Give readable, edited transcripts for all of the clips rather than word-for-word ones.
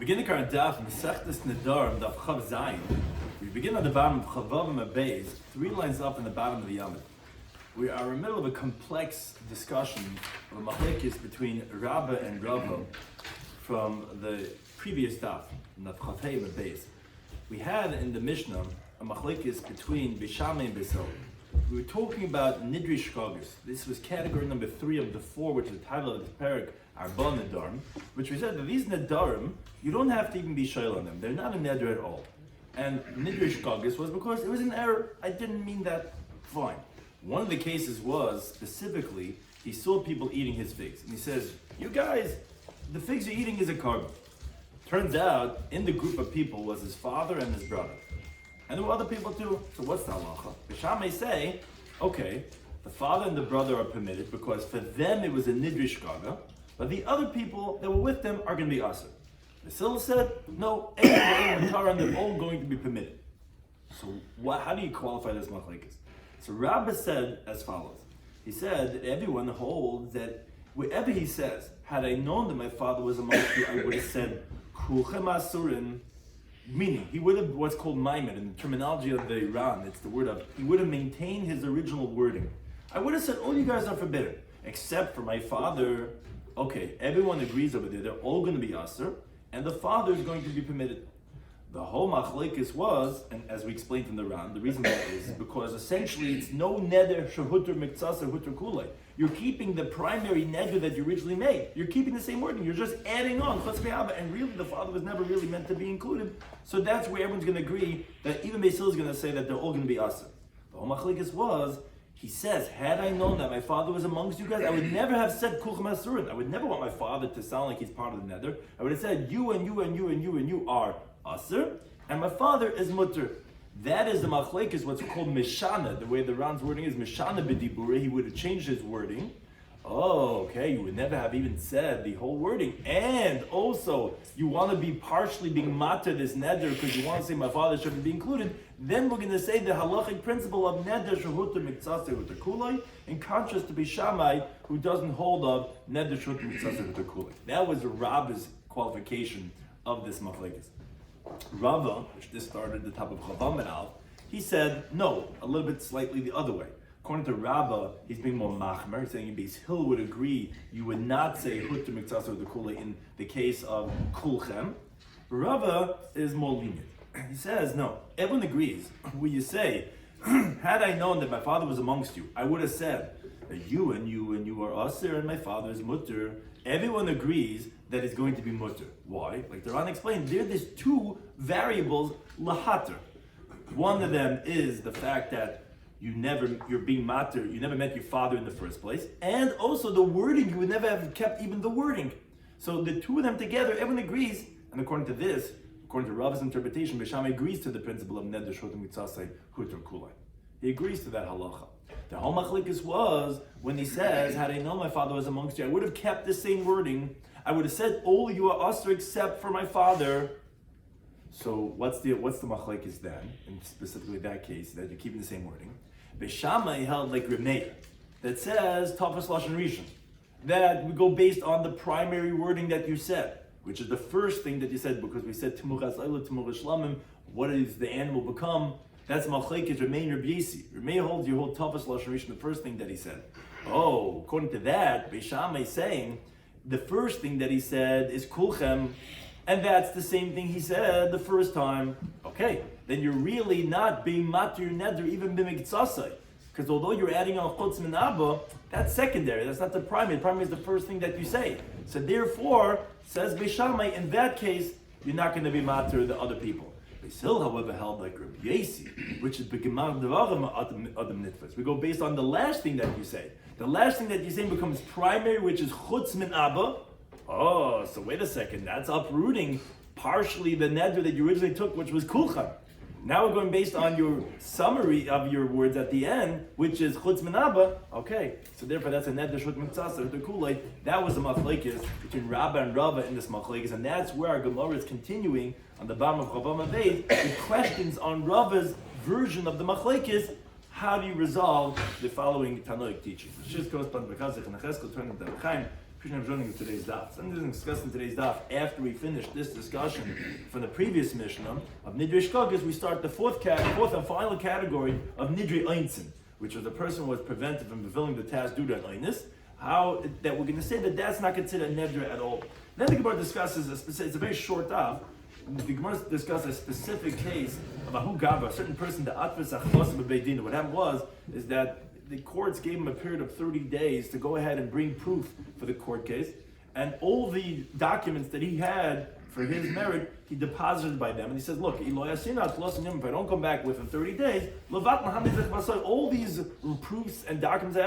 Beginning our Daf, Mesechת Nedarim Daf Chav Zayin. We begin at the bottom of Chavav and Beis, 3 lines up in the bottom of the Yomit. We are in the middle of a complex discussion of a machlekes between Rabba and Rava from the previous Daf, Daf Chav Hey and Beis. We had in the Mishnah a machlekes between Bishame and Beisel. We were talking about Nidri Shkagas. This was category number 3 of the 4, which is the title of this parak, Arba Nedarim, which we said that these Nedarim, you don't have to even be shayl on them. They're not a neder at all. And Nidri Shkagas was because it was an error. I didn't mean that. Fine. One of the cases was, specifically, he saw people eating his figs. And he says, you guys, the figs you're eating is a carbon. Turns out, in the group of people was his father and his brother. And there were other people too. So what's the halacha? Bisham may say, okay, the father and the brother are permitted because for them it was a nidri shkaga, but the other people that were with them are going to be asur. The Sil said, no, and they're all going to be permitted. So how do you qualify this machlekes? So Rabbi said as follows. He said that everyone holds that wherever he says, had I known that my father was amongst you, I would have said, kulchem asurin. Meaning, he would have what's called maimed in the terminology of the Iran. It's the word of, he would have maintained his original wording. I would have said, all you guys are forbidden, except for my father. Okay, everyone agrees over there, they're all going to be asur, and the father is going to be permitted. The whole machlekes was, and as we explained from the Ran, the reason that is because essentially it's no neder shehuter miktsas or huter kulei. You're keeping the primary neder that you originally made. You're keeping the same wording. You're just adding on chutz me'aba, and really the father was never really meant to be included. So that's where everyone's going to agree that even Beisil is going to say that they're all going to be asur. The whole machlekes was, he says, had I known that my father was amongst you guys, I would never have said kulchem asurin. I would never want my father to sound like he's part of the neder. I would have said you and you and you and you and you are asur, and my father is mutter. That is the machlekes, what's called mishana. The way the Ran's wording is mishana b'dibura. He would have changed his wording. Oh, okay, you would never have even said the whole wording. And also, you want to be partially being matter this neder because you want to say my father shouldn't be included. Then we're going to say the halachic principle of neder shehuter miktsas huter kulei, in contrast to Bishamai, who doesn't hold of neder shehuter miktsas huter kulei. That was Rabba's qualification of this machlekes. Rava, which this started at the top of Chavam and Al, he said, no, a little bit slightly the other way. According to Rava, he's being more machmer. He's saying Beis Hill would agree you would not say hutter miktsas or the kula in the case of kulchem. Rava is more lenient. He says, no, everyone agrees. When you say, had I known that my father was amongst you, I would have said that you and you are asir and my father is mutter. Everyone agrees that it's going to be mutter. Why? Like the Ran explained, there's 2 variables lahater. One of them is the fact that you're being matter, you never met your father in the first place, and also the wording, you would never have kept even the wording. So the 2 of them together, everyone agrees, and according to this, according to Rava's interpretation, Bisham agrees to the principle of neder shotem mitzasei huter kulei. He agrees to that halacha. The whole machlekes was when he says, had I known my father was amongst you, I would have kept the same wording. I would have said, all you are asur except for my father. So what's the machlekes then, in specifically that case, that you're keeping the same wording? Beishamai held like Reb Meir, that says tafas lashon rishon, that we go based on the primary wording that you said, which is the first thing that you said, because we said timuchas ayla timuchas shlamim. What does the animal become? That's machlekes Reb Meir and Reb Yesi. Reb Meir holds you hold tafas lashon rishon, the first thing that he said. Oh, according to that, Beishamai is saying the first thing that he said is kulchem, and that's the same thing he said the first time. Okay, then you're really not being matir neder even b'miktsasai, because although you're adding on chutz min abba, that's secondary. That's not the primary. The primary is the first thing that you say. So therefore, says Beishamai, in that case, you're not going to be matir the other people. Beis Hill, however, held like Rabbi Yesi, which is begemar devarim adam nitfas. We go based on the last thing that you say. The last thing that you say becomes primary, which is chutz min abba. Oh, so wait a second, that's uprooting partially the neder that you originally took, which was kulchem. Now we're going based on your summary of your words at the end, which is chutz min abba. Okay, so therefore that's a neder shut mitzasa, the kulei. That was the machlekes between Rabba and Rava in this machlekes, and that's where our Gemara is continuing on the bottom of Chavam Beis with questions on Rava's version of the machlekes. How do you resolve the following Tanoic teachings? Just goes on because turning to Chaim. of today's daf. Something we're discussing today's daf after we finish this discussion from the previous Mishnah of Nidri Shkogas. We start the fourth and final category of Nidri Einzin, which was the person who was prevented from fulfilling the task due to an Einis. How that we're going to say that that's not considered a Nedra at all. Then the Gemara discusses it's a very short daf. The Gemara discusses a specific case of a Hugava, a certain person, the Atvis Achvasa B'Beidin. What happened is that the courts gave him a period of 30 days to go ahead and bring proof for the court case, and all the documents that he had for his merit, he deposited by them, and he says, look, if I don't come back within 30 days, all these proofs and documents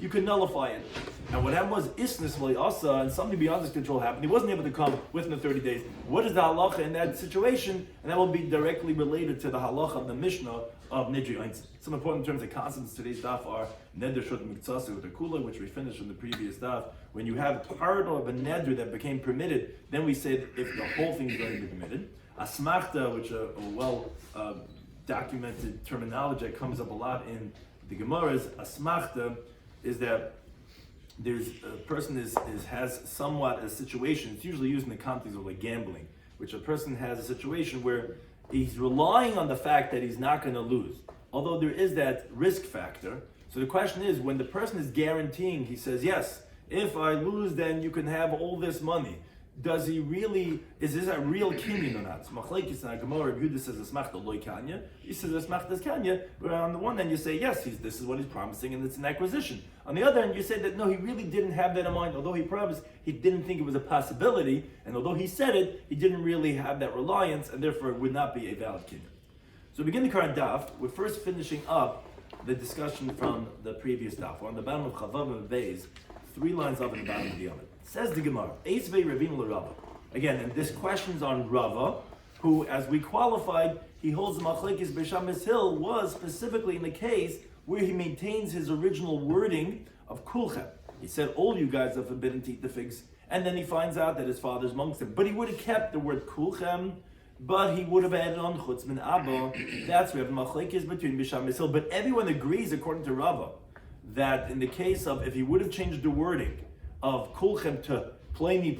you can nullify it. And what happened was, Isnis Asa, and something beyond his control happened. He wasn't able to come within the 30 days. What is the halacha in that situation? And that will be directly related to the halacha of the Mishnah of Nidri Einzin. Some important terms of concepts today's daf are Neder Shut Miktsasi with the Kula, which we finished in the previous daf. When you have part of a Neder that became permitted, then we say that if the whole thing is going to be permitted. Asmachta, which a well documented terminology that comes up a lot in the Gemara's, Asmachta is that there's a person has somewhat a situation. It's usually used in the context of like gambling, which a person has a situation where he's relying on the fact that he's not going to lose, although there is that risk factor. So the question is, when the person is guaranteeing, he says, yes, if I lose, then you can have all this money. Does he really, is this a real kinyan or not? So Machlekes and Gemara, Yehuda says Asmachta loy kanya. He says Asmachta is kanya. But on the one hand, you say yes, this is what he's promising, and it's an acquisition. On the other hand, you say that no, he really didn't have that in mind. Although he promised, he didn't think it was a possibility, and although he said it, he didn't really have that reliance, and therefore it would not be a valid kinyan. So we begin the current daf. We're first finishing up the discussion from the previous daf. We're on the bottom of Chavav and Beis, 3 lines up in the bottom of the Yomit. Says the Gemara, Eisvei Ravina l'Rava. Again, and this question's on Rava, who, as we qualified, he holds the Machlekes Beishamis Hill was specifically in the case where he maintains his original wording of Kulchem. He said, all you guys are forbidden to eat the figs, and then he finds out that his father's monks him. But he would have kept the word Kulchem, but he would have added on Chutz min Abba. That's where the Machlekes between Beishamis Hill. But everyone agrees, according to Rava, that in the case of, if he would have changed the wording of Kulchem to plainy,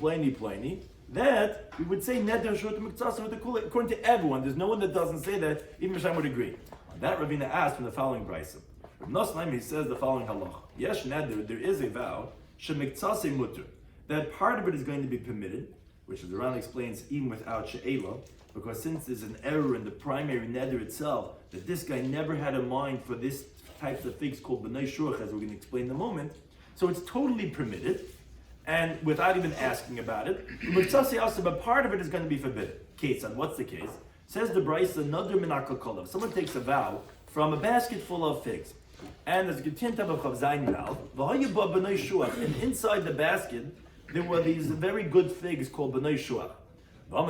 that we would say Neder Shut Miktsasa with the Kula. According to everyone, there's no one that doesn't say that. Even Misham would agree. On that, Ravina asked from the following brayso. Rav Nosnaim, he says the following halach: Yesh Neder, there is a vow Shemiktsase Mutter, that part of it is going to be permitted, which the Ran explains even without She'ela, because since there's an error in the primary Neder itself, that this guy never had a mind for this types of figs called B'nai Shuach, as we're going to explain in a moment. So it's totally permitted, and without even asking about it. But part of it is going to be forbidden. Ketzad, what's the case? Says the Brisa, Nodr min hakol. If someone takes a vow from a basket full of figs, and there's a continued type of chavzayin valve, and inside the basket there were these very good figs called B'nai Shuach.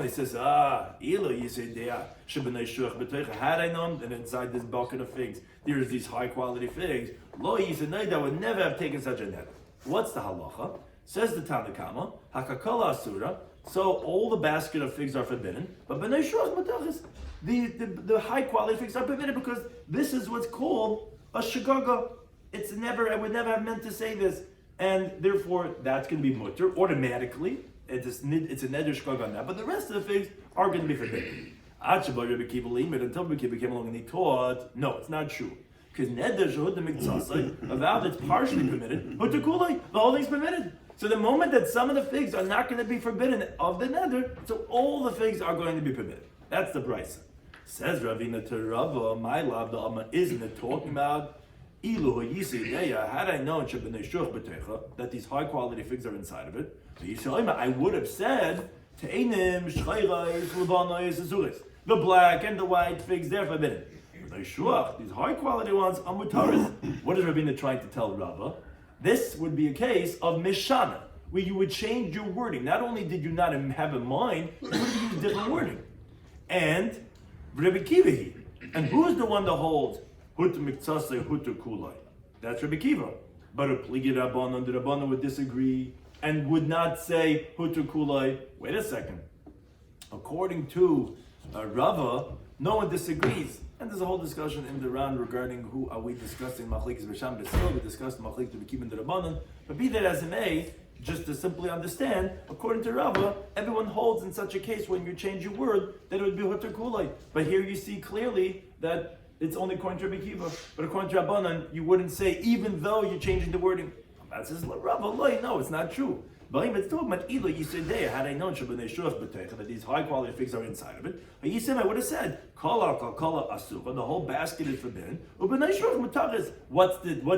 He says, you say had I known that inside this bucket of figs there's these high quality figs, I would never have taken such a net. What's the halacha? Says the Tanakama, Hakakala Asura, so all the basket of figs are forbidden, but B'nai Shuach Matachis, the high quality figs are permitted because this is what's called a shagaga. I would never have meant to say this, and therefore that's going to be mutter automatically. It's a neder shkag on that, but the rest of the figs are going to be forbidden. Until Rabbi Kiva came along and he taught, no, it's not true. Because neder shehud the miktsasai, a vow that's partially permitted, but the kulai, the whole thing's permitted. So the moment that some of the figs are not going to be forbidden of the neder, so all the figs are going to be permitted. That's the brisa. Says Ravina to Rava, my love, the Amma isn't it talking about had I known that these high quality figs are inside of it, I would have said the black and the white figs, they're forbidden. These high quality ones are mutaris. What is Ravina trying to tell Rava? This would be a case of mishana, where you would change your wording. Not only did you not have in mind, you would have used different wording. And Rabbi Kiva, and who's the one that holds Hutu Miktsasei, Hutu Kulai? That's Rabbi Kiva. But a Pligi Rabbanon, the Rabbanon would disagree and would not say Hutu Kulai. Wait a second. According to Rava, no one disagrees. And there's a whole discussion in the round regarding who are we discussing Machlekes B'Sham B'Sil. We discussed Machlekes B'Kiv and the Rabbanon. But be that as it may, just to simply understand, according to Rava, everyone holds in such a case when you change your word that it would be hutter kulay. But here you see clearly that it's only according to Rabbi Kiva. But according to Rabbanan, you wouldn't say even though you're changing the wording. That says Rava, no, it's not true. But it's talking about Ila Yisrael. Had I known that these high quality figs are inside of it, but Yisrael, I would have said Kala Asuva. The whole basket is forbidden. What's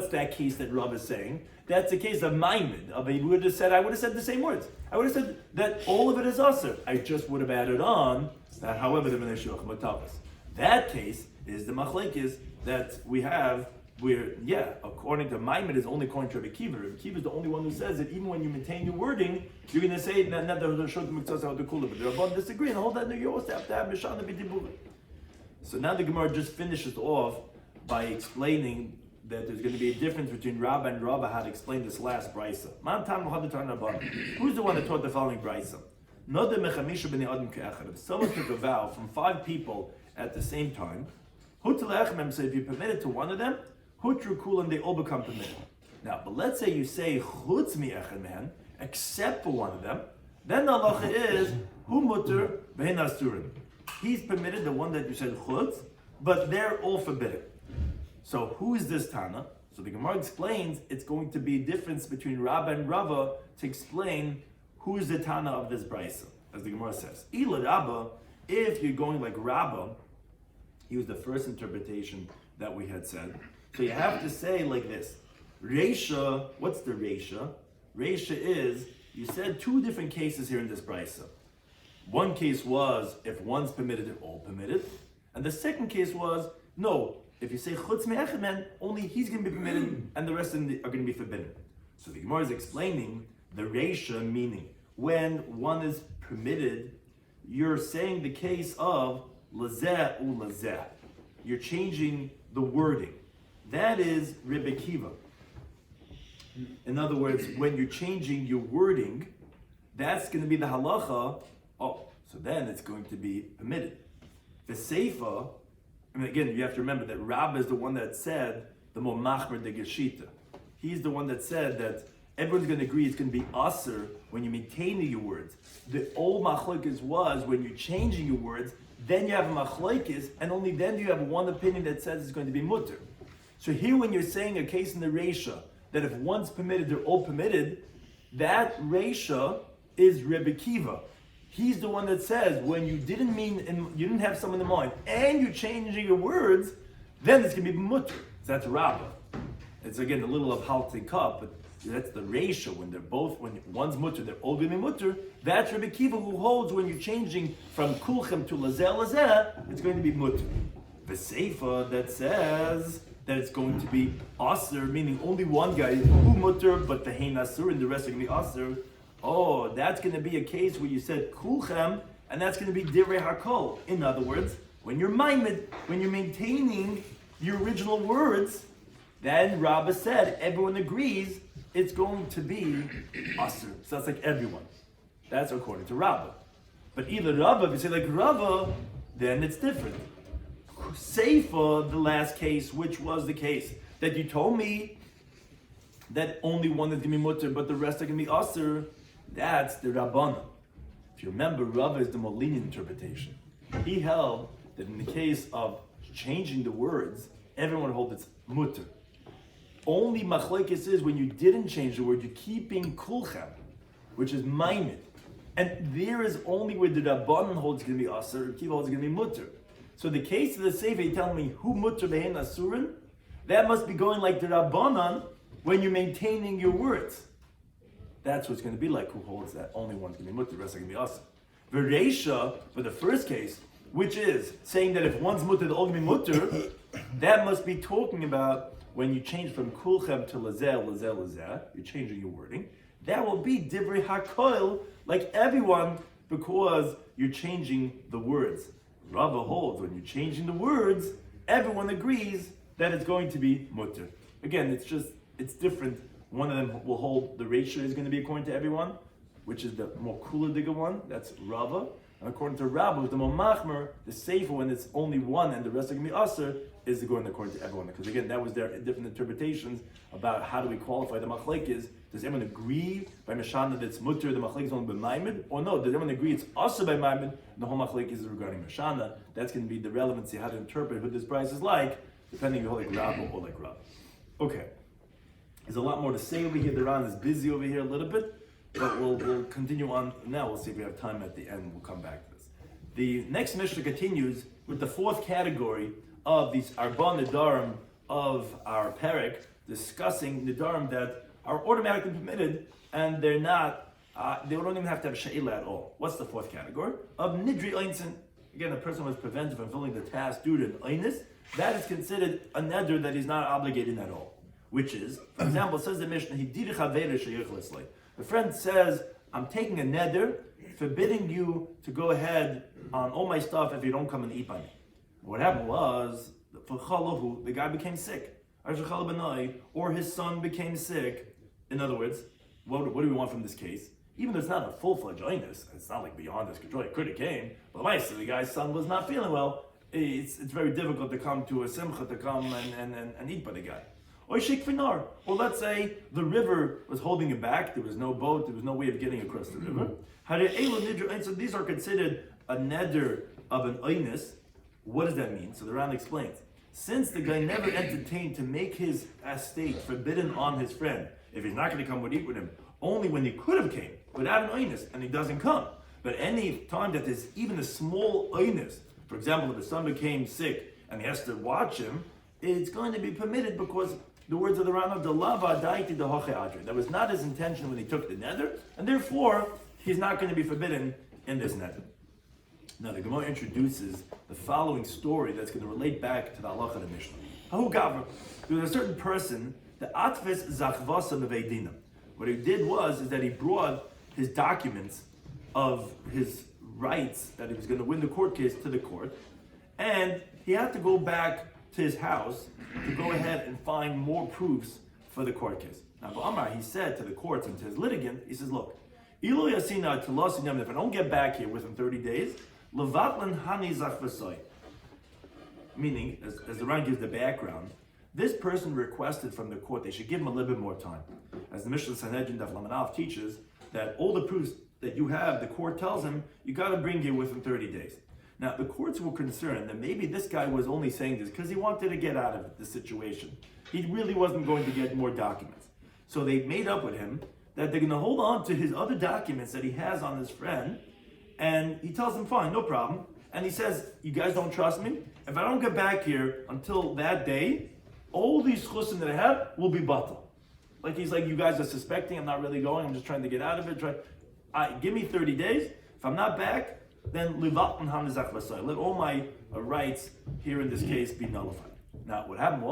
that case that Rav is saying? That's a case of Maimed. I would have said the same words. I would have said that all of it is Asur. I just would have added on that, however, the Bnei Shulchan Matavis. That case is the machlekes that we have. Where, according to Maimon, is only according to Rabbi Kiva. Rabbi Kiva is the only one who says that even when you maintain your wording, you're going to say not the Shot Miktzas how to cool it. But the Rabban disagree, and hold that you also have to have Mishana B'Dibur. So now the Gemara just finishes off by explaining that there's going to be a difference between Rabba and Rabba how to explain this last brisa. Who's the one that taught the following brisa? If someone took a vow from 5 people at the same time, so if you permit it to one of them, Hutru kulam, they all become permitted. Now, but let's say you say chutz mi'echad mehen, except for one of them, then the halacha is hu muter v'hen asurin. He's permitted, the one that you said chutz, but they're all forbidden. So who is this Tana? So the Gemara explains it's going to be a difference between Rabba and Rava to explain who is the Tana of this brisa, as the Gemara says. Ila Rabba, if you're going like Rabba, he was the first interpretation that we had said. So you have to say like this. Reisha, what's the Reisha? Reisha is, you said 2 different cases here in this brisa. One case was, if one's permitted, they're all permitted. And the second case was, no, if you say chutz me'echad men, only he's going to be permitted and the rest of them are going to be forbidden. So the Gemara is explaining the Reisha, meaning when one is permitted, you're saying the case of lazeh u lazeh. You're changing the wording. That is Rebbe Kiva. In other words, when you're changing your wording, that's going to be the halacha. Oh, so then it's going to be permitted. The Seifa, again, you have to remember that Rab is the one that said the more machmer de geshita. He's the one that said that everyone's going to agree it's going to be aser when you're maintaining your words. The old machlokes was when you're changing your words, then you have a machlokes, and only then do you have one opinion that says it's going to be mutter. So here when you're saying a case in the Reisha, that if one's permitted, they're all permitted, that Reisha is Rebbe Kiva. He's the one that says, when you didn't you didn't have someone in mind, and you're changing your words, then it's going to be mutter. So that's Rabbah. It's again a little of halti cup, but that's the Reisha, when one's mutter, they're all going to be mutter. That's Rebbe Kiva who holds when you're changing from kulchem to lazeh, it's going to be mutter. The Seifa that says that it's going to be aser, meaning only one guy who mutter, but the hein asur, and the rest are going to be aser. Oh, that's going to be a case where you said kulchem, and that's going to be divrei hakol. In other words, when you're maimed, when you're maintaining your original words, then Rabbah said everyone agrees it's going to be aser. So that's like everyone. That's according to Rabbah. But either Rabbah, if you say like Rabbah, then it's different. Seifa, the last case, which was the case that you told me that only one is going to be mutter, but the rest are going to be aser, that's the Rabbana. If you remember, Rabbah is the more lenient interpretation. He held that in the case of changing the words, everyone holds it's mutter. Only machlekes is when you didn't change the word, you're keeping kulchem, which is maimed. And there is only where the Rabbanan holds it's going to be aser, Kiva holds it's going to be mutter. So the case of the Sefer, you tell me who mutter behin asurin, that must be going like the Rabbanan when you're maintaining your words. That's what's going to be like who holds that only one's going to be mutter, the rest are going to be aser. Vereisha, for the first case, which is saying that if one's mutter, they're all going to be mutter, that must be talking about when you change from kulchem to lazeh, you're changing your wording. That will be divrei hakoil, like everyone, because you're changing the words. Rava holds when you're changing the words, everyone agrees that it's going to be mutter. Again, it's different. One of them will hold the ratio is going to be according to everyone, which is the more kula digga one, that's Rava. And according to Rabba, the more machmer, the safer when it's only one and the rest are going to be aser, is going according to everyone. Because again, that was their different interpretations about how do we qualify the machlekes Does everyone agree by Mashana that it's mutter, the machlek is only by Maimed? Or no, does everyone agree it's also by Maimed? The whole machlek is regarding Mashana. That's going to be the relevancy, how to interpret what this price is like, depending on like Rav or like Rav. Okay. There's a lot more to say over here. The Ran is busy over here a little bit, but we'll continue on now. We'll see if we have time at the end. We'll come back to this. The next Mishnah continues with the fourth category of these Arba Nedarim of our Perek, discussing Nedarim that are automatically permitted and they're not, they don't even have to have She'ila at all. What's the fourth category? Of Nidri Einsin. Again, a person was prevented from fulfilling the task due to an Einis. That is considered a Neder that he's not obligated at all. Which is, for example, says the Mishnah, the friend says, I'm taking a Neder, forbidding you to go ahead on all my stuff if you don't come and eat by me. What happened was, the guy became sick. Or his son became sick. In other words, what do we want from this case? Even though it's not a full-fledged illness, it's not like beyond his control, it could have came, but the guy's son was not feeling well, it's very difficult to come to a simcha, to come and eat by the guy. Or let's say the river was holding him back, there was no boat, there was no way of getting across the river. So these are considered a neder of an oinus. What does that mean? So the Ran explains. Since the guy never entertained to make his estate forbidden on his friend, if he's not going to come and eat with him, only when he could have came without an oinus, and he doesn't come. But any time that there's even a small oinus, for example, if the son became sick and he has to watch him, it's going to be permitted because the words of the Rana, the lava daiti the hoche adri. That was not his intention when he took the neder, and therefore he's not going to be forbidden in this neder. Now the Gemara introduces the following story that's going to relate back to the halacha of the Mishnah. Hahu gavra, there was a certain person, the atves zachvasa beveidinam. What he did is that he brought his documents of his rights that he was going to win the court case to the court, and he had to go back to his house to go ahead and find more proofs for the court case. Now, Amar, he said to the courts and to his litigant, he says, look, if I don't get back here within 30 days, meaning, as the Ran gives the background, this person requested from the court they should give him a little bit more time. As the Mishnah Sanhedrin Daf Lamanaf teaches, that all the proofs that you have, the court tells him, you got to bring here within 30 days. Now, the courts were concerned that maybe this guy was only saying this because he wanted to get out of the situation. He really wasn't going to get more documents. So they made up with him that they're going to hold on to his other documents that he has on his friend, and he tells them, fine, no problem. And he says, you guys don't trust me? If I don't get back here until that day, all these chusim that I have will be batal. Like he's like, you guys are suspecting, I'm not really going, I'm just trying to get out of it. Give me 30 days. If I'm not back, then let all my rights here in this case be nullified. Now, what happened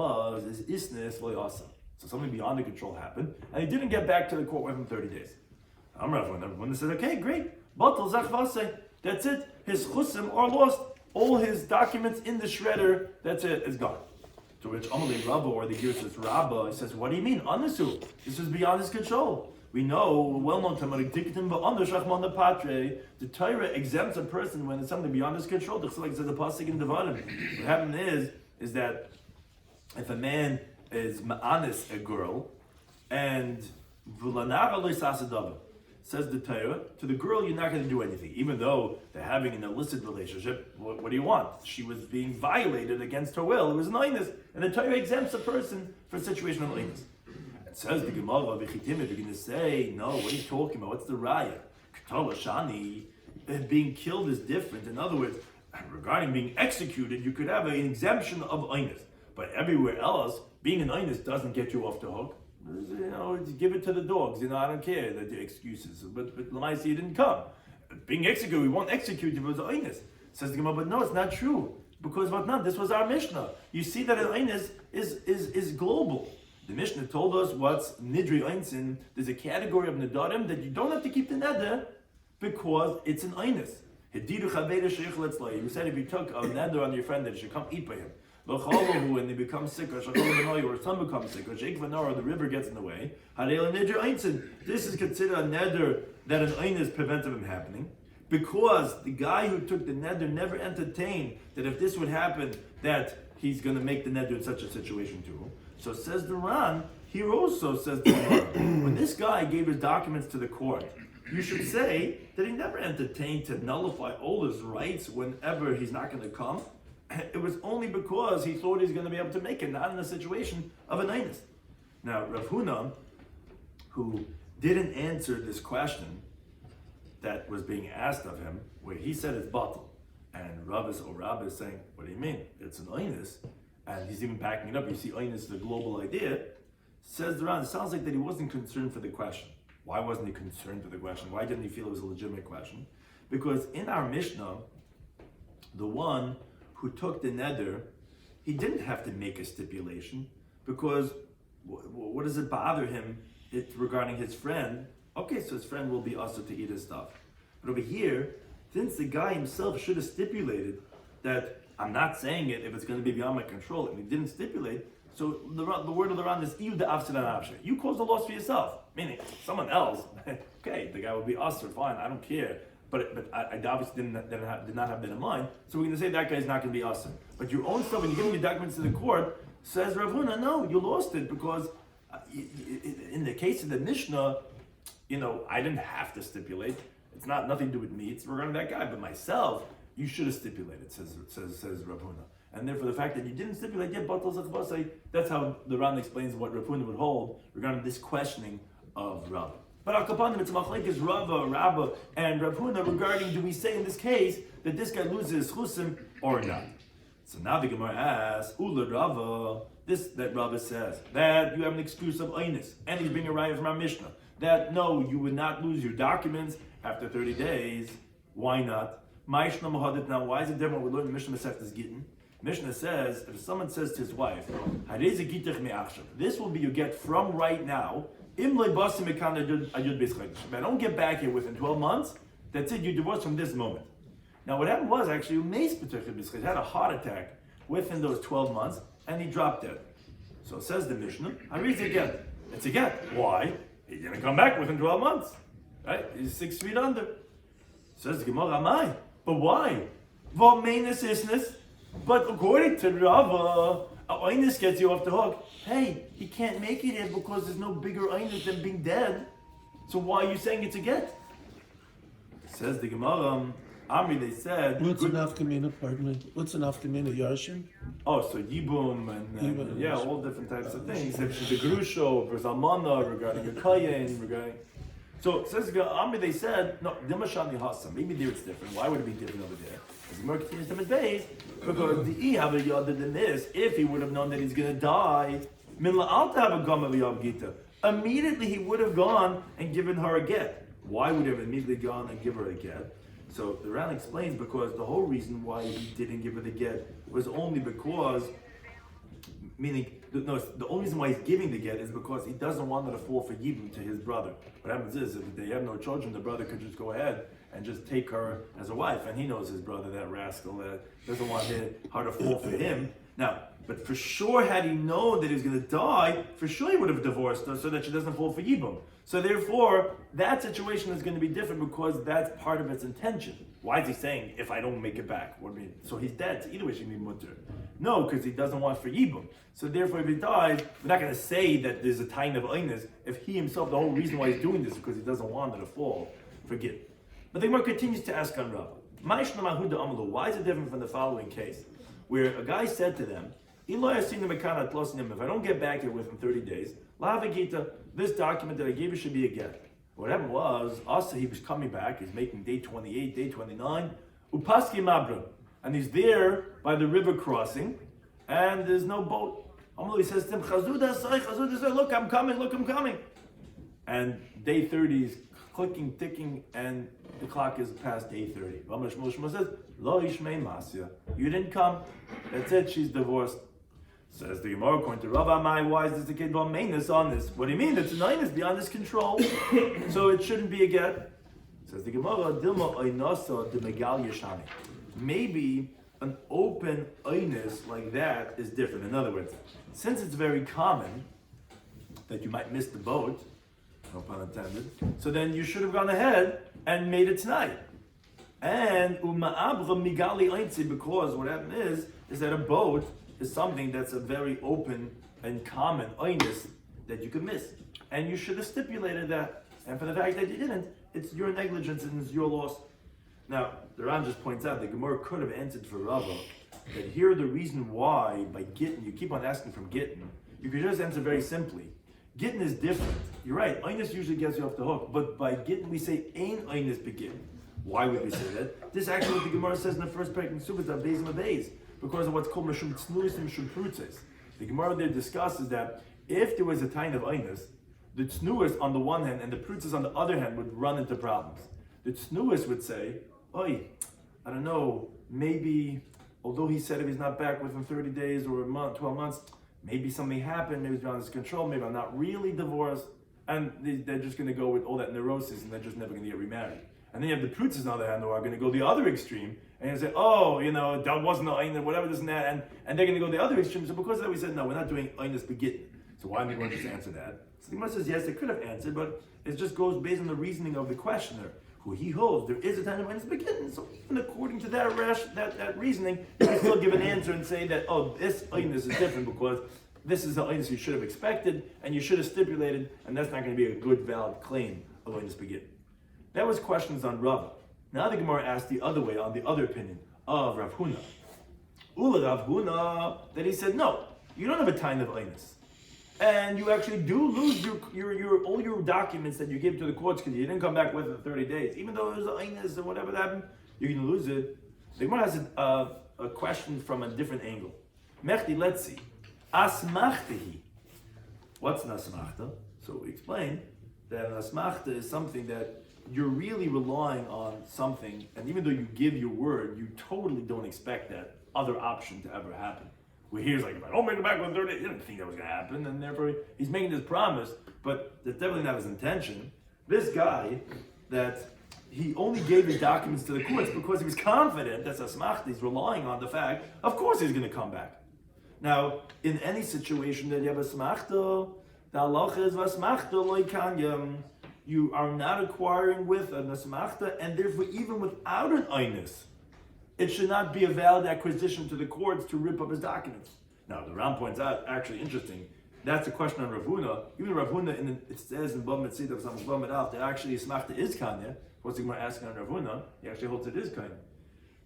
is isnes loyasa. So something beyond the control happened, and he didn't get back to the court within 30 days. When they said, okay, great, batal zachvase, that's it. His chusim are lost. All his documents in the shredder, that's it, it's gone. To which Amalei Rabba, or the Girsus Rabba, says, what do you mean? Anasu, this is beyond his control. We know, well-known the Patre, the Torah exempts a person when it's something beyond his control. Like says the pasuk in Devarim. What happened is that if a man is ma'anis a girl, and says the Torah, to the girl you're not going to do anything, even though they're having an illicit relationship. What do you want? She was being violated against her will. It was an oinus, and the Torah exempts a person for a situation of oinus. Says the Gemara, if you're going to say, no, what are you talking about? What's the raya? Ketala Shani, being killed is different. In other words, regarding being executed, you could have an exemption of oinus. But everywhere else, being an oinus doesn't get you off the hook. Give it to the dogs. I don't care that the excuses. But Lamaisi, you didn't come. Being executed, we won't execute you if it was oinus. Says the Gemara, but no, it's not true. Because what not? This was our Mishnah. You see that an oinus is global. The Mishnah told us what's Nidri Einsin. There's a category of Nedarim that you don't have to keep the Neder because it's an Einus. You said if you took a Neder on your friend that you should come eat by him. When they become sick, or his son becomes sick, or the river gets in the way, this is considered a Neder that an Einus prevents him happening. Because the guy who took the Neder never entertained that if this would happen, that he's going to make the Neder in such a situation too. So says the Ran, Here also says the Gemara, when this guy gave his documents to the court, you should say that he never entertained to nullify all his rights whenever he's not going to come. It was only because he thought he's going to be able to make it, not in a situation of an einus. Now, Rav Huna, who didn't answer this question that was being asked of him, where he said it's batal, and Rav is saying, what do you mean? It's an einus, and he's even backing it up. You see, einus is the global idea. Says the Ran, it sounds like that he wasn't concerned for the question. Why wasn't he concerned for the question? Why didn't he feel it was a legitimate question? Because in our Mishnah, the one who took the neder, he didn't have to make a stipulation, because what does it bother him regarding his friend? Okay, so his friend will be also to eat his stuff. But over here, since the guy himself should have stipulated that I'm not saying it if it's going to be beyond my control, and he didn't stipulate, so the word of the Ran is you cause the loss for yourself. Meaning, someone else, okay, the guy would be usher, fine, I don't care. But I obviously did not have that in mind. So we're going to say that guy's not going to be usher. But your own stuff, when you're giving your documents to the court, says Rav Huna, no, you lost it because in the case of the Mishnah, I didn't have to stipulate. It's nothing to do with me. It's regarding that guy. But myself, you should have stipulated, says Rav Huna. And therefore, the fact that you didn't stipulate, that's how the Ran explains what Rav Huna would hold regarding this questioning of Rav. But Al Kapanim, it's machlekes Rabba, and Rav Huna regarding, do we say in this case that this guy loses chusim or not? So now the Gemara asks, Ula Rava, that Rava says, that you have an excuse of einus, and he's bringing a raya from our Mishnah, that no, you would not lose your documents after 30 days. Why not? Now, why is it different? We learn the Mishnah Masechtas Gittin. Mishnah says, if someone says to his wife, this will be your get from right now. If I don't get back here within 12 months, that's it, you're divorced from this moment. Now what happened was actually, he had a heart attack within those 12 months, and he dropped dead. So it says the Mishnah, it's a get. Why? He's going to come back within 12 months. Right? He's 6 feet under. Says the Gemara, Amai. But why? What mainness isness? But according to Rava, a einus gets you off the hook. Hey, he can't make it here because there's no bigger einus than being dead. So why are you saying it's a get? Says the Gemara, Amri, they said... What's an afkamina, pardon me? What's an afkamina, Yarshim? Oh, so Yibum and all different types of things. If she's a Grusho, versus Almana, regarding a Kayin, regarding... So it says, Amri, they said, no, Dimashani Hassam. Maybe there it's different. Why would it be different over there? As the Gemara continues to his base, because the E have a yada than this, if he would have known that he's going to die, immediately he would have gone and given her a get. Why would he have immediately gone and give her a get? So the Ran explains, because the whole reason why he didn't give her the get was only because, meaning, the only reason why he's giving the get is because he doesn't want her to fall for Yibum to his brother. What happens is, if they have no children, the brother could just go ahead and just take her as a wife, and he knows his brother, that rascal, that doesn't want her to fall for him. Now, but for sure, had he known that he was going to die, for sure he would have divorced her so that she doesn't fall for Yibum. So therefore, that situation is going to be different because that's part of its intention. Why is he saying, if I don't make it back? What do you mean? So he's dead, so either way she can be mutter. No, because he doesn't want for Yibum. So therefore, if he dies, we're not going to say that there's a time of einus if he himself, the whole reason why he's doing this is because he doesn't want her to fall. Forget. But the Gemara continues to ask on Rav. Why is it different from the following case? Where a guy said to them, if I don't get back here within 30 days, this document that I gave you should be a get. What happened was, also he was coming back, he's making day 28, day 29, Upaski Mabra, and he's there by the river crossing, and there's no boat. He says to him, look, I'm coming. And day 30 is clicking, ticking, and the clock is past day 30. Shmuel says, Lo Ishmei Masya. You didn't come. That's it, she's divorced. Says the Gemara, according to Rav Amai, why is this the kid about maintenance on this? What do you mean? It's an einus beyond his control. So it shouldn't be a get. Says the Gemara, Dilma Einasa de Megal Yeshani. Maybe an open einus like that is different. In other words, since it's very common that you might miss the boat, no pun intended, so then you should have gone ahead and made it tonight. And Uma'abra Migali Einzi, because what happened is that a boat is something that's a very open and common einus that you could miss. And you should have stipulated that. And for the fact that you didn't, it's your negligence and it's your loss. Now, the Ran just points out the Gemara could have answered for Rava that here the reason why by Gittin, you keep on asking from Gittin, you could just answer very simply. Gittin is different. You're right, Einus usually gets you off the hook, but by Gittin we say Ein Einus begin. Why would we say that? This is actually what the Gemara says in the first parak in Subbata, Beis and Beis, because of what's called Meshum Tznuis and Meshum Prutzes. The Gemara there discusses that if there was a time of Einus, the Tznuis on the one hand and the Prutzes on the other hand would run into problems. The Tznuis would say, Oi, I don't know, maybe, although he said if he's not back within 30 days or a month, 12 months, maybe something happened, maybe it's beyond his control, maybe I'm not really divorced, and they're just going to go with all that neurosis and they're just never going to get remarried. And then you have the Prutzes on the other hand who are going to go the other extreme and say, oh, that wasn't the Ein, whatever this and that, and they're going to go the other extreme. So because of that we said, no, we're not doing Einus Begit. So why didn't we just answer that? So the Gemara says, yes, they could have answered, but it just goes based on the reasoning of the questioner. Who he holds, there is a time of Einus Begit. So even according to that reasoning, you can still give an answer and say that, oh, this Einus is different because this is the Einus you should have expected and you should have stipulated, and that's not going to be a good, valid claim of Einus Begit. That was questions on Rava. Now the Gemara asked the other way, on the other opinion of Rav Huna. Ula Rav Huna, that he said, no, you don't have a time of Einus. And you actually do lose your all your documents that you gave to the courts because you didn't come back within 30 days. Even though it was an Einus or whatever that happened, you're going to lose it. The Gemara has a question from a different angle. Mechti, let's see. Asmachtahi. What's an asmachta? So we explained that an asmachta is something that you're really relying on something, and even though you give your word, you totally don't expect that other option to ever happen. Where here's like, if I don't make it back within 30 days, he didn't think that was going to happen, and therefore he's making this promise, but that's definitely not his intention. This guy, that he only gave his documents to the courts because he was confident that asmachta, he's relying on the fact, of course he's going to come back. Now, in any situation that you have a asmachta, the halacha is asmachta lo kanya. You are not acquiring with an asmachta, and therefore even without an einus, it should not be a valid acquisition to the courts to rip up his documents. Now, the Ram points out, actually interesting, that's a question on Rav Huna. Even Rav Huna, it says in Bam Mitzid of some Bam Mitzid that actually asmachta is kanya. What's the Gemara asking on Rav Huna? He actually holds it is kanya.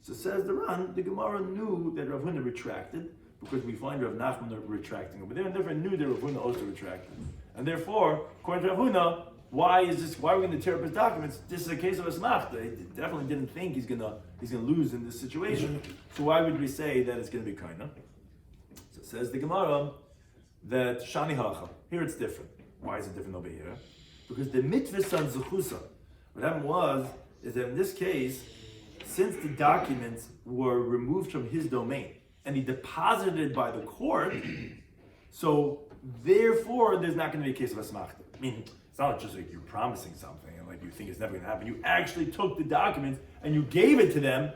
So says the Ran, the Gemara knew that Rav Huna retracted, because we find Rav Nachman retracting over there, and therefore knew that Rav Huna also retracted. And therefore, according to Rav Huna, why are we going to tear up his documents? This is a case of a smachta. He definitely didn't think he's gonna lose in this situation. So why would we say that it's going to be kaina? So it says the Gemara that shani hacha. Here it's different. Why is it different over here? Because the mitzvah on zechusa. What happened is that in this case, since the documents were removed from his domain and he deposited it by the court, so therefore there's not going to be a case of a smachta. I mean, it's not just like you're promising something and like you think it's never going to happen. You actually took the documents and you gave it to them.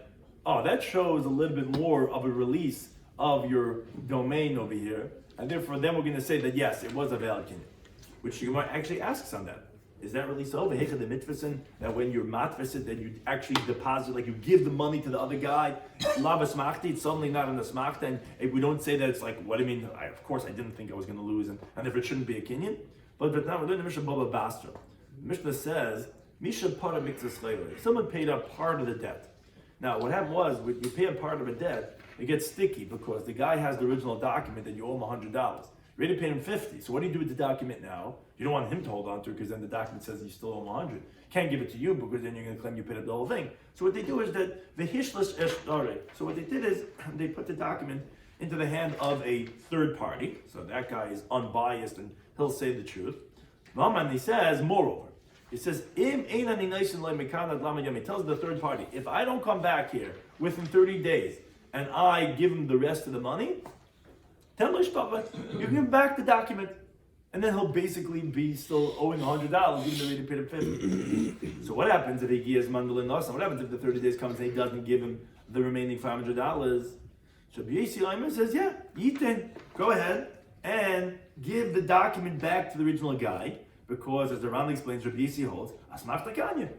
Oh, that shows a little bit more of a release of your domain over here. And therefore, then we're going to say that yes, it was a valid kinyan. Which you might actually ask on that. Is that release over? Hecha the mitvasin, that when you're matvasid, that you actually deposit, like you give the money to the other guy, lava smachti, it's suddenly not in the smachta, and if we don't say that, it's like, what do you mean? Of course, I didn't think I was going to lose, and therefore it shouldn't be a kinyan. But now we're doing the Mishnah Baba Bastra. The Mishnah says, Misha para mikzas. Someone paid up part of the debt. Now, what happened was, when you pay a part of a debt, it gets sticky because the guy has the original document that you owe him $100. You already paid him $50. So what do you do with the document now? You don't want him to hold on to it because then the document says you still owe him $100. Can't give it to you because then you're going to claim you paid up the whole thing. So what they do is that the hishlas eshtare. So what they did is they put the document into the hand of a third party. So that guy is unbiased and he'll say the truth. And he says, moreover, he says, he tells the third party, if I don't come back here within 30 days and I give him the rest of the money, tell Papa, you give him back the document. And then he'll basically be still owing $100, even though he paid him $50. So what happens if he gives mandolin loss? What happens if the 30 days comes and he doesn't give him the remaining $500? So Rabbi Shloimy says, yeah, Yitin, go ahead and give the document back to the original guy, because as the Ram explains, Rabbi Yisi holds, asmachta kanya.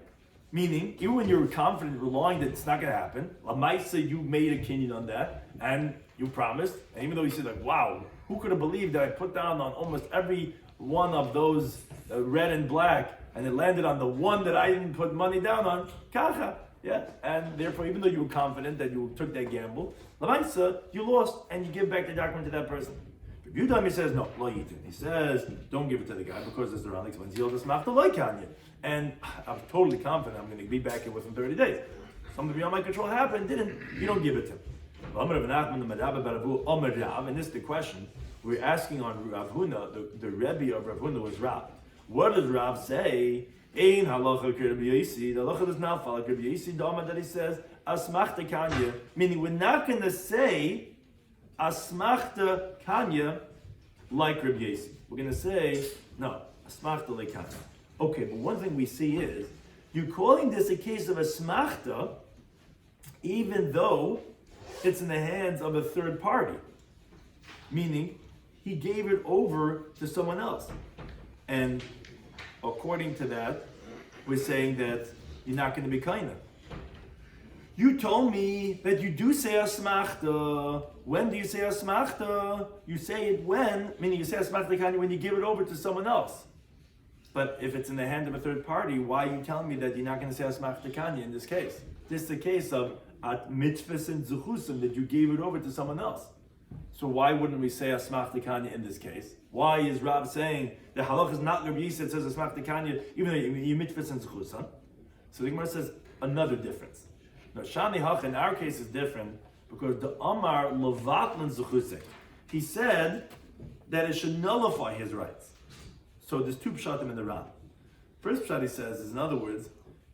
Meaning, even when you're confident, relying that it's not going to happen, Lamaisa, you made a kinyan on that, and you promised, and even though you said like, wow, who could have believed that I put down on almost every one of those red and black, and it landed on the one that I didn't put money down on, kacha, yeah, and therefore, even though you were confident that you took that gamble, l'maisa, you lost, and you give back the document to that person. Yudam, he says, no, lo yitin. He says, don't give it to the guy, because as the Ran explains, he'll just machta lo kanya. And I'm totally confident I'm going to be back here within 30 days. Something beyond my control happened, didn't, you don't give it to him. And this is the question we're asking on Rav Huna. The Rebbe of Rav Huna was Rav. What does Rav say? Ein halacha Rabbi Yosi. The halacha does not follow Rabbi Yosi Dama that he says asmachta kanya. Meaning we're not going to say asmachta kanya like Rabbi Yosi. We're going to say no asmachta like kanya. Okay, but one thing we see is you're calling this a case of asmachta, even though it's in the hands of a third party, meaning he gave it over to someone else. And according to that, we're saying that you're not going to be kind of. You told me that you do say asmachta. When do you say asmachta? You say it when, meaning you say asmachta when you give it over to someone else. But if it's in the hand of a third party, why are you telling me that you're not going to say asmachta kanya in this case? This is the case of at mitzvahs and zuchusim that you gave it over to someone else. So why wouldn't we say asmachta kanya in this case? Why is Rav saying the halach is not Rabbi Yisrael says asmachta kanya even though you mitzvahs and zuchusim? So the Gemara says another difference. Now shani hach in our case is different because the Amar levatlan zuchusik. He said that it should nullify his rights. So there's two pshatim in the Ram. First pshat he says is, in other words,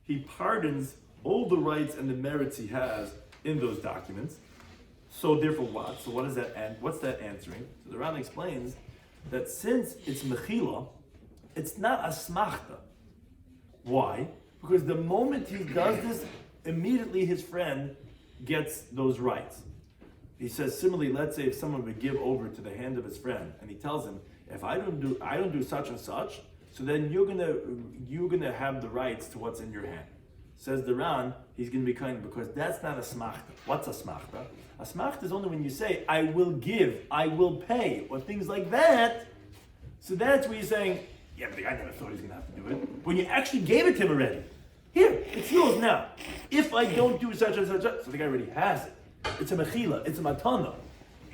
he pardons all the rights and the merits he has in those documents. So therefore what? So what is that? What's that answering? So the Ram explains that since it's mechila, it's not asmachta. Why? Because the moment he does this, immediately his friend gets those rights. He says similarly, let's say if someone would give over to the hand of his friend, and he tells him, if I don't do such and such, so then you're gonna have the rights to what's in your hand. Says the Ran, he's gonna be kind because that's not a smachta. What's a smachta? A smachta is only when you say, I will give, I will pay, or things like that. So that's where you're saying, yeah, but the guy never thought he was gonna have to do it. When you actually gave it to him already. Here, it's yours now. If I don't do such and such, so the guy already has it. It's a mechila, it's a matana.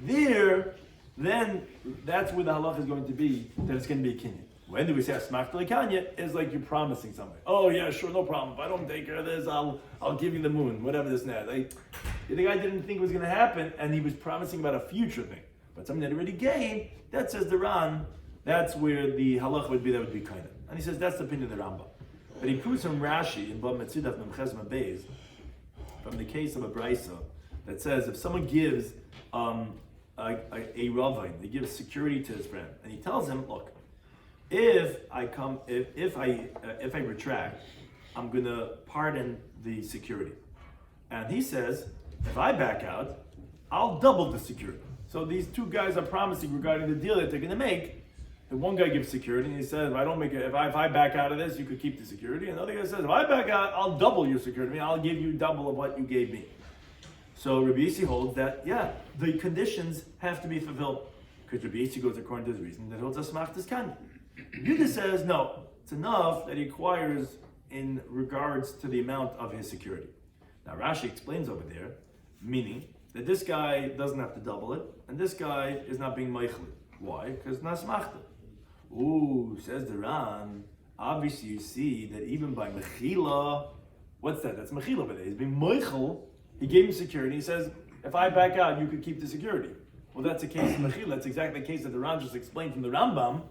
There, then that's where the halach is going to be, that it's going to be a kinyan. When do we say asmachta lekanya? It's like you're promising something. Oh yeah, sure, no problem. If I don't take care of this, I'll give you the moon, whatever this and that. Like, the guy didn't think it was going to happen, and he was promising about a future thing. But something that he already gave, that says the Ran, that's where the halach would be, that would be kind of. And he says that's the opinion of the Rambam. But he proves from Rashi in Bab Metzidaf Memches Mabez, from the case of a brisa, that says if someone gives a ravine, they give security to his friend, and he tells him, look, if I retract, I'm gonna pardon the security. And he says, if I back out, I'll double the security. So these two guys are promising regarding the deal that they're gonna make. And one guy gives security, and he says, if I don't make it, if I back out of this, you could keep the security. And the other guy says, if I back out, I'll double your security. I mean, I'll give you double of what you gave me. So Rabbi Yissi holds that, yeah, the conditions have to be fulfilled. Because Rabbi Yissi goes according to his reason that holds a smachtas kanya. Yudah says, no, it's enough that he acquires in regards to the amount of his security. Now Rashi explains over there, meaning that this guy doesn't have to double it, and this guy is not being meichel. Why? Because not smachta. Ooh, says the Ran, obviously you see that even by mechila, what's that? That's mechila, but he's being meichel. He gave him security. He says, if I back out, you could keep the security. Well, that's a case of mechila. That's exactly the case that the Ran just explained from the Rambam.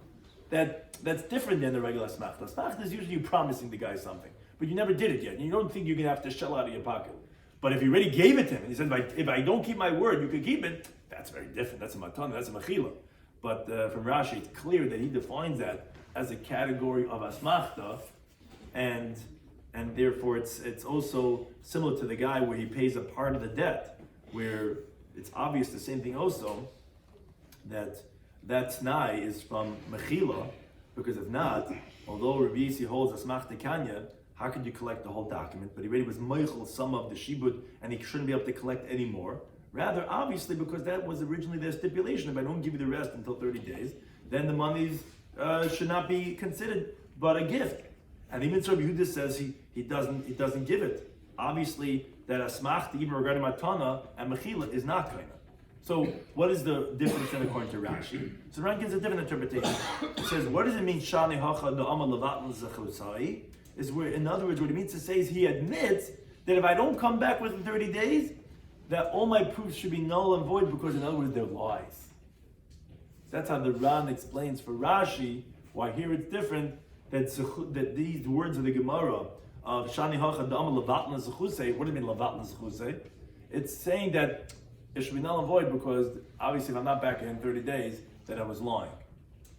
That's different than the regular smachta. Smachta is usually you promising the guy something, but you never did it yet, and you don't think you're gonna have to shell out of your pocket. But if you already gave it to him, and he said, if I don't keep my word, you can keep it, that's very different. That's a matana, that's a mechila. But from Rashi, it's clear that he defines that as a category of asmachta, and therefore it's also similar to the guy where he pays a part of the debt, where it's obvious the same thing also, that t'nai is from mechila, because if not, although Rabbi Yissi holds asmachta kanya, how could you collect the whole document? But he already was meichel some of the shibud, and he shouldn't be able to collect any more. Rather, obviously, because that was originally their stipulation. If I don't give you the rest until 30 days, then the money's should not be considered but a gift. And even Rabbi Yehuda says he doesn't give it. Obviously, that asmachta even regarding matana and mechila is not kaina. So what is the difference then according to Rashi? So Ran gives a different interpretation. It says, what does it mean shani hacha da'ama levatl zechusai? Is where, in other words, what it means to say is he admits that if I don't come back within 30 days, that all my proofs should be null and void because in other words they're lies. That's how the Ran explains for Rashi why here it's different. That these words of the Gemara of Shani Hacha Da'ama Levatna Zechusei, what do you mean Levatna Zechusei? It's saying that it should be null and void because obviously if I'm not back in 30 days, then I was lying.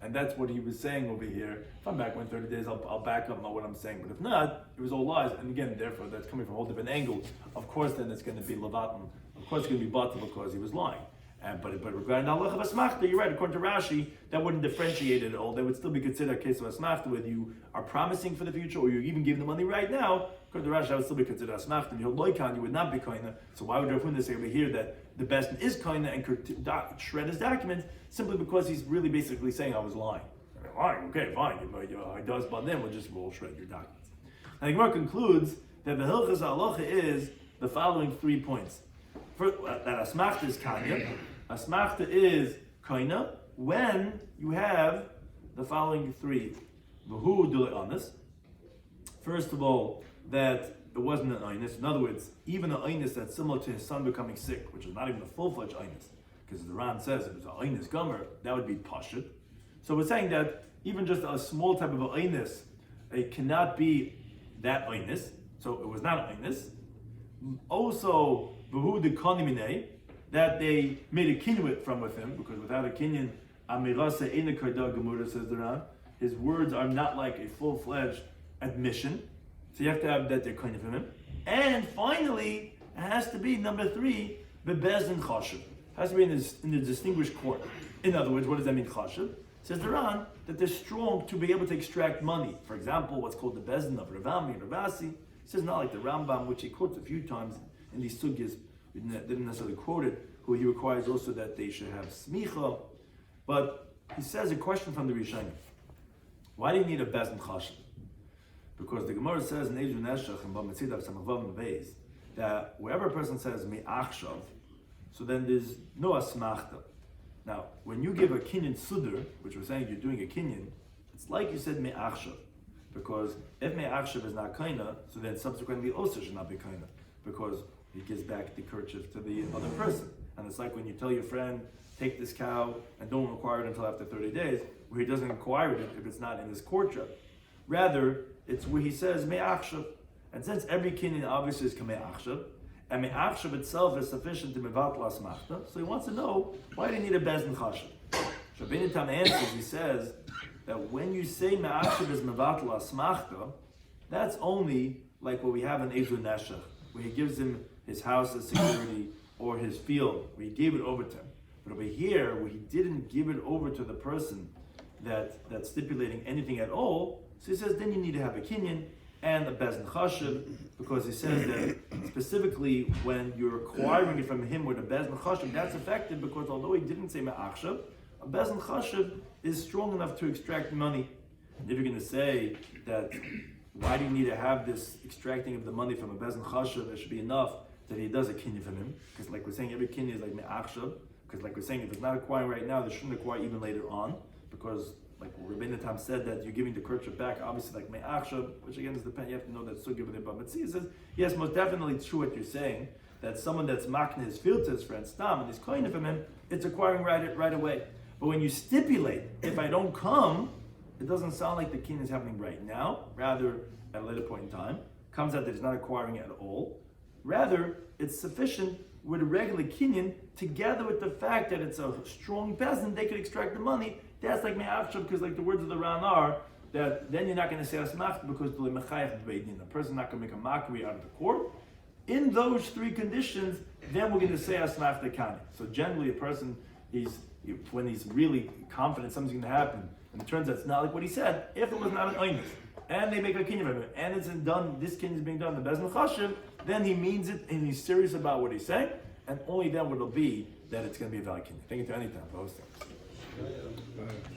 And that's what he was saying over here. If I'm back in 30 days, I'll back up what I'm saying. But if not, it was all lies. And again, therefore, that's coming from a whole different angle. Of course, then it's going to be Levatna. Of course, it's going to be Batal because he was lying. But regarding the halacha of asmachta, you're right. According to Rashi, that wouldn't differentiate it at all. That would still be considered a case of asmachta, whether you are promising for the future or you're even giving the money right now. According to Rashi, that would still be considered asmachta. And your loikan, you would not be koina. So why would Rav Huna say over here that the best is koina and could shred his documents simply because he's really basically saying I was lying? Lying, okay, fine. He does, but then we'll shred your documents. Now the Gemara concludes that the hilchas halacha is the following 3 points. First, that asmachta is kanya. Asmachta is kaina when you have the following 3. V'hu dule anis. First of all, that it wasn't an einus. In other words, even an einus that's similar to his son becoming sick, which is not even a full-fledged einus, because the Ran says if it was an einus gomer, that would be pashut. So we're saying that even just a small type of an einus, it cannot be that einus. So it was not an einus. Also, v'hu de konimine, that they made a kinyan from with him, because without a kinyan, amirasa ena karda gemura, says the Ran, his words are not like a full-fledged admission. So you have to have that they're kinyan from him. And finally, it has to be number 3, bebez and chashuv. It has to be in the distinguished court. In other words, what does that mean, chashuv? Says the Ran that they're strong to be able to extract money. For example, what's called the bezin of Ravami and Ravasi. It says not like the Rambam, which he quotes a few times in these sugyas. We didn't necessarily quote it, who he requires also that they should have smicha. But he says a question from the Rishonim. Why do you need a bezin chashuv? Because the Gemara says in Ezu Neshach and B'Metzidav Samavav Beis that wherever a person says me'achshav, so then there's no asmachta. Now, when you give a kinyan sudr, which we're saying you're doing a kinyan, it's like you said me'achshav. Because if me'achshav is not kaina, so then subsequently also should not be kaina. Because he gives back the kerchief to the other person. And it's like when you tell your friend, take this cow and don't acquire it until after 30 days, where he doesn't acquire it if it's not in his courtship. Rather, it's where he says me'achshav. And since every kinyan obviously is me'achshav, and me'achshav itself is sufficient to mevat l'asmachta, so he wants to know, why do you need a bezin chashuv? Rabbeinu Tam answers, he says, that when you say me'achshav is mevat l'asmachta, that's only like what we have in Ezu Neshach, where he gives him his house as security, or his field, where he gave it over to him. But over here, where he didn't give it over to the person that's stipulating anything at all, so he says then you need to have a kinyan and a bezin chashuv, because he says that specifically when you're acquiring it from him with a bezin chashuv, that's effective because although he didn't say me'achshav, a bezin chashuv is strong enough to extract money. And if you're going to say that why do you need to have this extracting of the money from a bezin chashuv, it should be enough that he does a kinyan from him, because like we're saying every kinyan is like me'achshav, because like we're saying if it's not acquiring right now, they shouldn't acquire even later on, because like Rabbeinu Tam said that you're giving the kerchief back, obviously like me'achshav, which again is dependent. You have to know that sugi with but see, it says yes, most definitely it's true what you're saying, that someone that's makna his field to his friend Stam and he's koine from him, it's acquiring right away. But when you stipulate, if I don't come, it doesn't sound like the kinyan is happening right now. Rather, at a later point in time, comes out that it's not acquiring at all. Rather, it's sufficient with a regular kinyan, together with the fact that it's a strong peasant, they could extract the money. That's like me'achshav, because like the words of the Ran are, that then you're not going to say asmach because the person's not going to make a mockery out of the court. In those 3 conditions, then we're going to say asmach dekani. So generally a person, when he's really confident something's going to happen, and it turns out it's not like what he said, if it was not an einus, and they make a kinyan of it, and it's done, this kinyan is being done in the bezin chashuv, then he means it and he's serious about what he's saying, and only then will it be that it's going to be a valid kinyan. Thank you to any time for hosting.